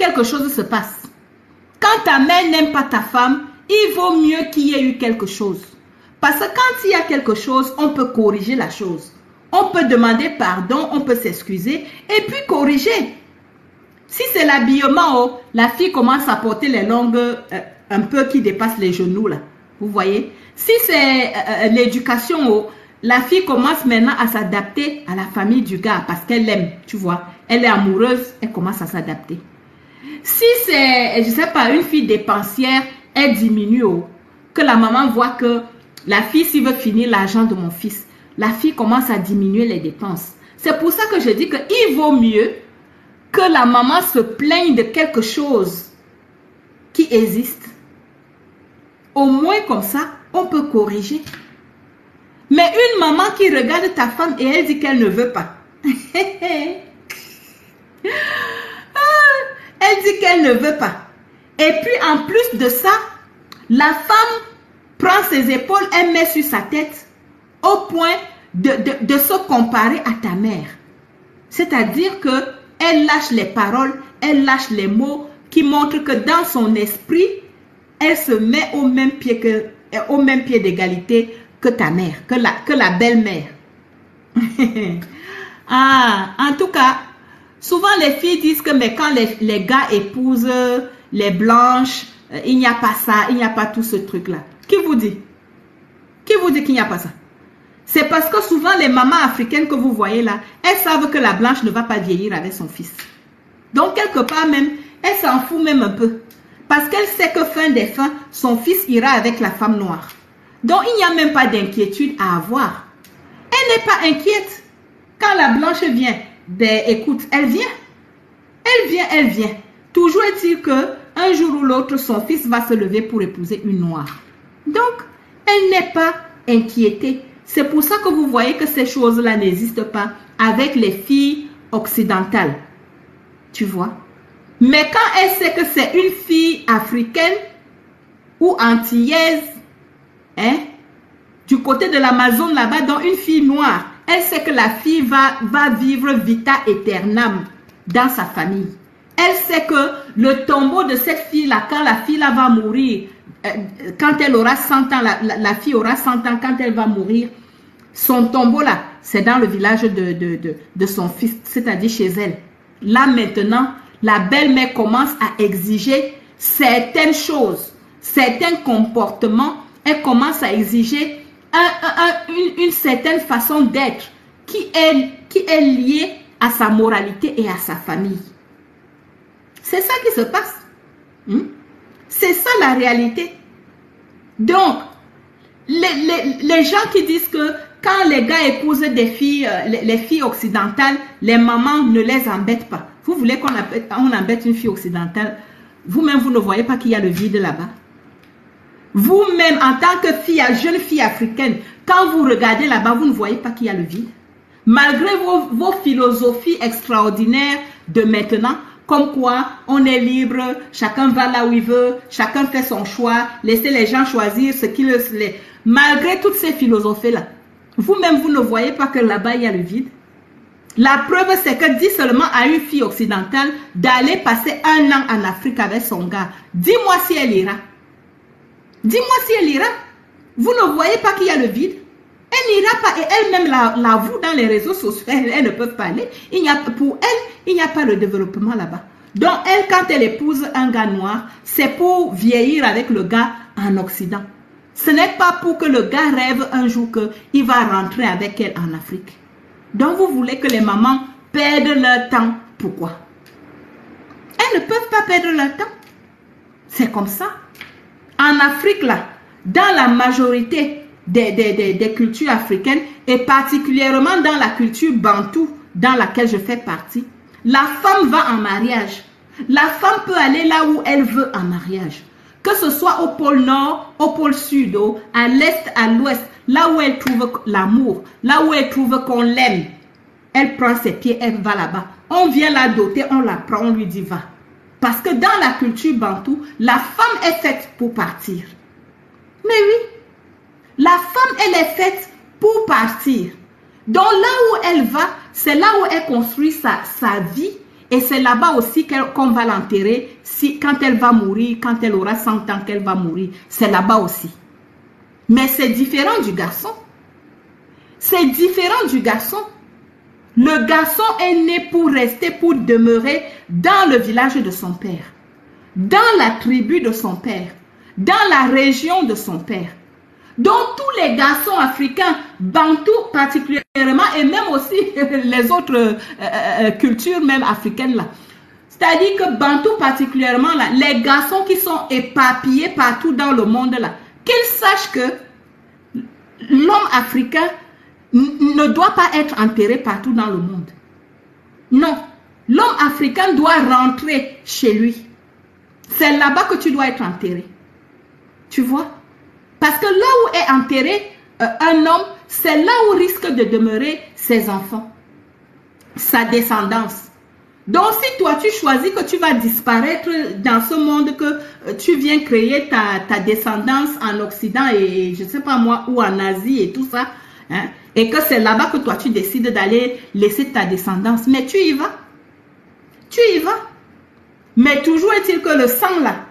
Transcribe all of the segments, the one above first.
quelque chose se passe. Quand ta mère n'aime pas ta femme, il vaut mieux qu'il y ait eu quelque chose. Parce que quand il y a quelque chose, on peut corriger la chose. On peut demander pardon, on peut s'excuser et puis corriger. Si c'est l'habillement, la fille commence à porter les longues un peu qui dépassent les genoux là. Vous voyez? Si c'est l'éducation, la fille commence maintenant à s'adapter à la famille du gars parce qu'elle l'aime, tu vois. Elle est amoureuse, elle commence à s'adapter. Si c'est, je sais pas, une fille dépensière, elle diminue, que la maman voit que la fille, s'il veut finir l'argent de mon fils, la fille commence à diminuer les dépenses. C'est pour ça que je dis qu'il vaut mieux que la maman se plaigne de quelque chose qui existe. Au moins comme ça, on peut corriger. Mais une maman qui regarde ta femme et elle dit qu'elle ne veut pas. Elle dit qu'elle ne veut pas. Et puis en plus de ça, la femme prend ses épaules, elle met sur sa tête au point de se comparer à ta mère. C'est-à-dire qu'elle lâche les paroles, elle lâche les mots qui montrent que dans son esprit, elle se met au même pied d'égalité que ta mère, que la belle-mère. En tout cas, souvent les filles disent que mais quand les gars épousent les blanches, il n'y a pas ça, il n'y a pas tout ce truc-là. Qui vous dit? Qui vous dit qu'il n'y a pas ça? C'est parce que souvent les mamans africaines que vous voyez là, elles savent que la blanche ne va pas vieillir avec son fils. Donc quelque part même, elle s'en fout même un peu. Parce qu'elle sait que fin des fins, son fils ira avec la femme noire. Donc il n'y a même pas d'inquiétude à avoir. Elle n'est pas inquiète. Quand la blanche vient, ben écoute, elle vient. Elle vient, elle vient. Toujours est-il qu'un jour ou l'autre, son fils va se lever pour épouser une noire. Donc, elle n'est pas inquiétée. C'est pour ça que vous voyez que ces choses-là n'existent pas avec les filles occidentales. Tu vois? Mais quand elle sait que c'est une fille africaine ou antillaise, hein, du côté de l'Amazone là-bas, dans une fille noire, elle sait que la fille va vivre vita aeternam dans sa famille. Elle sait que le tombeau de cette fille-là, quand la fille-là va mourir, quand elle aura 100 ans, la fille aura 100 ans, quand elle va mourir, son tombeau-là, c'est dans le village de son fils, c'est-à-dire chez elle. Là maintenant, la belle-mère commence à exiger certaines choses, certains comportements. Elle commence à exiger une certaine façon d'être qui est liée à sa moralité et à sa famille. C'est ça qui se passe. C'est ça la réalité. Donc, les gens qui disent que quand les gars épousent des filles, les filles occidentales, les mamans ne les embêtent pas. Vous voulez qu'on embête une fille occidentale? Vous-même, vous ne voyez pas qu'il y a le vide là-bas. Vous-même, en tant que fille, jeune fille africaine, quand vous regardez là-bas, vous ne voyez pas qu'il y a le vide. Malgré vos philosophies extraordinaires de maintenant, comme quoi on est libre, chacun va là où il veut, chacun fait son choix, laissez les gens choisir ce qu'ils veulent. Malgré toutes ces philosophies-là, vous-même, vous ne voyez pas que là-bas, il y a le vide. La preuve, c'est que dis seulement à une fille occidentale d'aller passer 1 an en Afrique avec son gars. Dis-moi si elle ira. Dis-moi si elle ira. Vous ne voyez pas qu'il y a le vide? Elle n'ira pas et elle-même l'avoue dans les réseaux sociaux. Elle ne peut pas aller. Pour elle, il n'y a pas le développement là-bas. Donc, elle, quand elle épouse un gars noir, c'est pour vieillir avec le gars en Occident. Ce n'est pas pour que le gars rêve un jour qu'il va rentrer avec elle en Afrique. Donc, vous voulez que les mamans perdent leur temps. Pourquoi? Elles ne peuvent pas perdre leur temps. C'est comme ça. En Afrique, là, dans la majorité des cultures africaines, et particulièrement dans la culture bantou, dans laquelle je fais partie, la femme va en mariage. La femme peut aller là où elle veut en mariage. Que ce soit au pôle nord, au pôle sud, à l'est, à l'ouest, là où elle trouve l'amour, là où elle trouve qu'on l'aime, elle prend ses pieds, elle va là-bas. On vient la doter, on la prend, on lui dit va. Parce que dans la culture bantou, la femme est faite pour partir. Mais oui, la femme, elle est faite pour partir. Donc là où elle va, c'est là où elle construit sa vie Et c'est là-bas aussi qu'on va l'enterrer quand elle va mourir, quand elle aura 100 ans qu'elle va mourir. C'est là-bas aussi. Mais c'est différent du garçon. C'est différent du garçon. Le garçon est né pour rester, pour demeurer dans le village de son père, dans la tribu de son père, dans la région de son père. Donc tous les garçons africains, bantous particulièrement, et même aussi les autres cultures même africaines là. C'est-à-dire que bantous particulièrement là, les garçons qui sont éparpillés partout dans le monde là, qu'ils sachent que l'homme africain ne doit pas être enterré partout dans le monde. Non, l'homme africain doit rentrer chez lui. C'est là-bas que tu dois être enterré. Tu vois? Parce que là où est enterré un homme, c'est là où risque de demeurer ses enfants, sa descendance. Donc si toi tu choisis que tu vas disparaître dans ce monde, que tu viens créer ta descendance en Occident et je ne sais pas moi, ou en Asie et tout ça, hein, et que c'est là-bas que toi tu décides d'aller laisser ta descendance, mais tu y vas. Tu y vas. Mais toujours est-il que le sang là,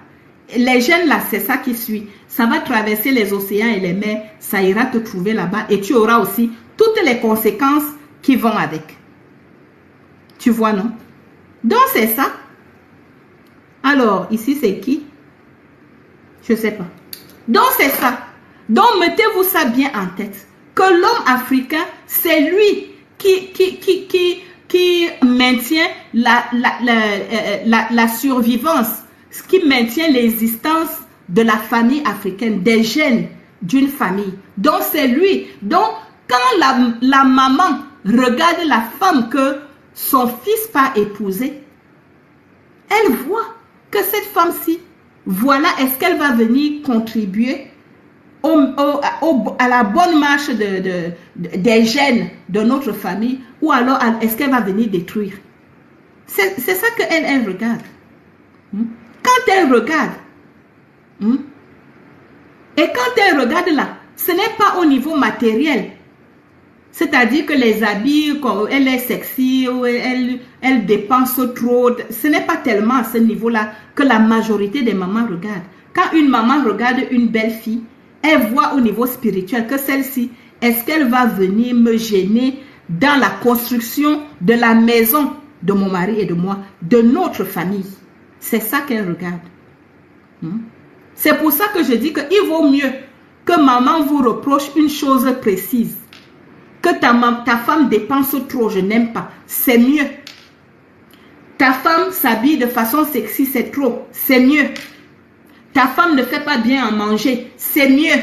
les gènes là, c'est ça qui suit. Ça va traverser les océans et les mers, ça ira te trouver là-bas et tu auras aussi toutes les conséquences qui vont avec. Tu vois, non? Donc c'est ça. Alors, ici c'est qui? Je ne sais pas. Donc c'est ça. Donc mettez-vous ça bien en tête. Que l'homme africain, c'est lui qui maintient la survivance, ce qui maintient l'existence de la famille africaine, des gènes d'une famille. Donc c'est lui. Donc quand la maman regarde la femme que son fils pas épousée, elle voit que cette femme-ci, voilà, est-ce qu'elle va venir contribuer à la bonne marche des gènes de notre famille, ou alors est-ce qu'elle va venir détruire? C'est ça qu'elle regarde. Quand elle regarde, et quand elle regarde là, ce n'est pas au niveau matériel. C'est-à-dire que les habits, elle est sexy, ou elle dépense trop. Ce n'est pas tellement à ce niveau-là que la majorité des mamans regardent. Quand une maman regarde une belle fille, elle voit au niveau spirituel que celle-ci, est-ce qu'elle va venir me gêner dans la construction de la maison de mon mari et de moi, de notre famille? C'est ça qu'elle regarde. C'est pour ça que je dis qu'il vaut mieux que maman vous reproche une chose précise. Que ta femme dépense trop, je n'aime pas. C'est mieux. Ta femme s'habille de façon sexy, c'est trop. C'est mieux. Ta femme ne fait pas bien à manger, c'est mieux.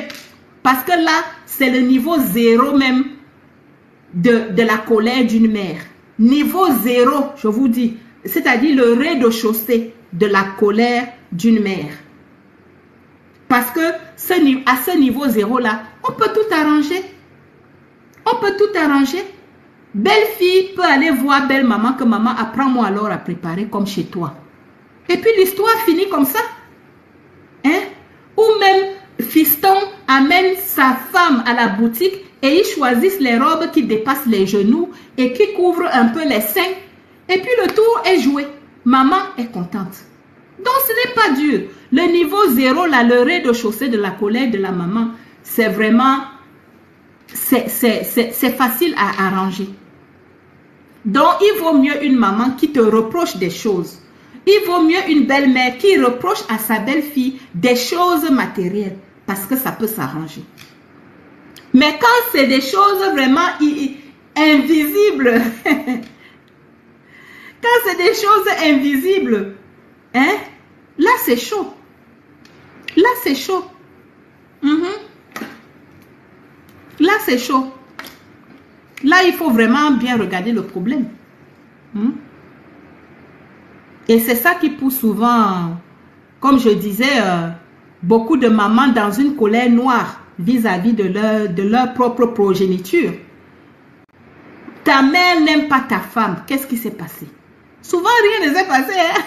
Parce que là, c'est le niveau zéro même de la colère d'une mère. Niveau zéro, je vous dis. C'est-à-dire le rez-de-chaussée de la colère d'une mère. Parce que à ce niveau zéro-là, on peut tout arranger. On peut tout arranger. Belle fille peut aller voir belle maman que maman apprends-moi alors à préparer comme chez toi. Et puis l'histoire finit comme ça. Hein? Ou même fiston amène sa femme à la boutique et ils choisissent les robes qui dépassent les genoux et qui couvrent un peu les seins. Et puis le tour est joué. Maman est contente. Donc ce n'est pas dur. Le niveau zéro, là, le rez-de-chaussée de la colère de la maman, c'est vraiment... C'est facile à arranger. Donc, il vaut mieux une maman qui te reproche des choses. Il vaut mieux une belle-mère qui reproche à sa belle-fille des choses matérielles. Parce que ça peut s'arranger. Mais quand c'est des choses vraiment invisibles, quand c'est des choses invisibles, hein, là c'est chaud. Là c'est chaud. Là, c'est chaud. Là, il faut vraiment bien regarder le problème. Et c'est ça qui pousse souvent, comme je disais, beaucoup de mamans dans une colère noire vis-à-vis de leur propre progéniture. Ta mère n'aime pas ta femme. Qu'est-ce qui s'est passé? Souvent, rien ne s'est passé. Hein?